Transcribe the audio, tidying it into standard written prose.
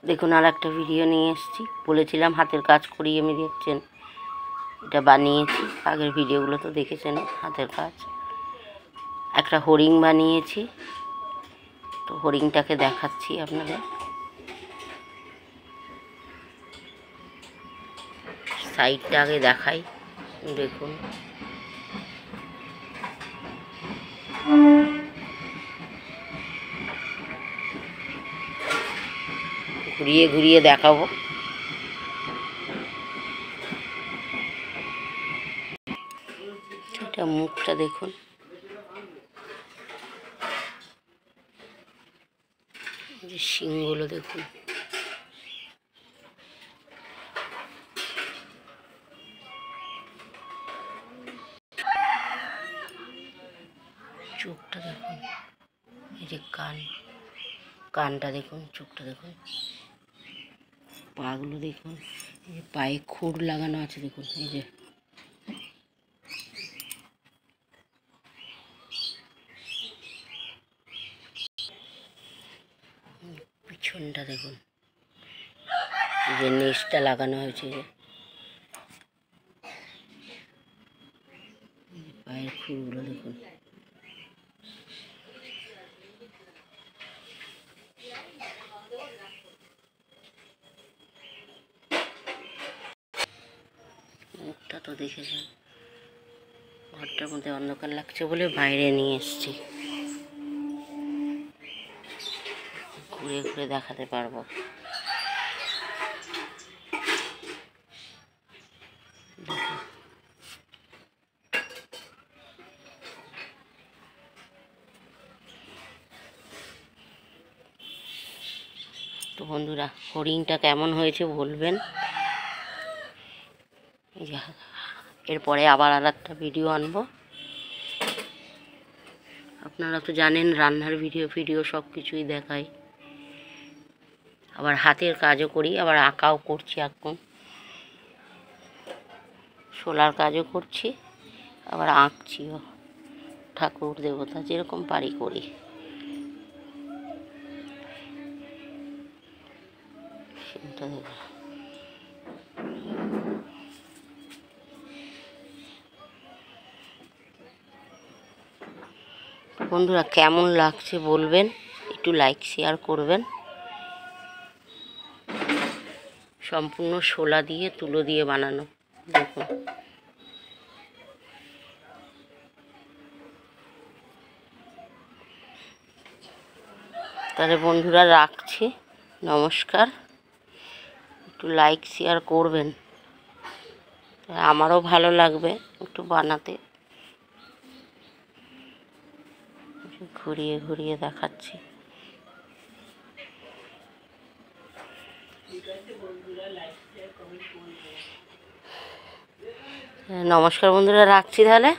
দেখুন আর একটা ভিডিও নিয়ে এসেছি। বলেছিলাম হাতের কাজ করি, আমি দেখছেন এটা বানিয়েছি। আগের ভিডিওগুলো তো দেখেছেন হাতের কাজ। একটা হরিণ বানিয়েছি, তো হরিণটাকে দেখাচ্ছি আপনাদের। সাইডটা আগে দেখাই, দেখুন। ঘুরিয়ে ঘুরিয়ে দেখাবো। এটা মুখটা দেখুন, শিংগুলো দেখুন। চোখটা দেখুন, এই যে কানটা দেখুন, চোখটা দেখুন, পাগুলো দেখুন, এই যে পায়ে খুর লাগানো আছে দেখুন, এই যে পিছনটা দেখুন, এই যে নেজটা লাগানো হয়েছে, পায়ের খুরগুলো দেখুন। মুখটা তো দেখেছেন। ঘরটার মধ্যে অন্ধকার লাগছে বলে বাইরে নিয়ে এসেছি, ঘুরে ঘুরে দেখাতে পারবো। তো বন্ধুরা, হরিণটা কেমন হয়েছে বলবেন। এরপরে আবার আর একটা ভিডিও আনবো। আপনারা তো জানেন রান্নার ভিডিও সব কিছুই দেখাই। আবার হাতের কাজও করি, আবার আঁকাও করছি। এখন শোলার কাজও করছি, আবার আঁকছিও। ঠাকুর দেবতা যেরকম পারি করি। সেটা দেখুন। বন্ধুরা কেমন লাগছে বলবেন, একটু লাইক শেয়ার করবেন। সম্পূর্ণ শোলা দিয়ে তুলো দিয়ে বানানো দেখুন। তাহলে বন্ধুরা রাখছি, নমস্কার। একটু লাইক শেয়ার করবেন, আমারও ভালো লাগবে একটু বানাতে। ঘুরিয়ে ঘুরিয়ে দেখাচ্ছি। নমস্কার বন্ধুরা, রাখছি তাহলে।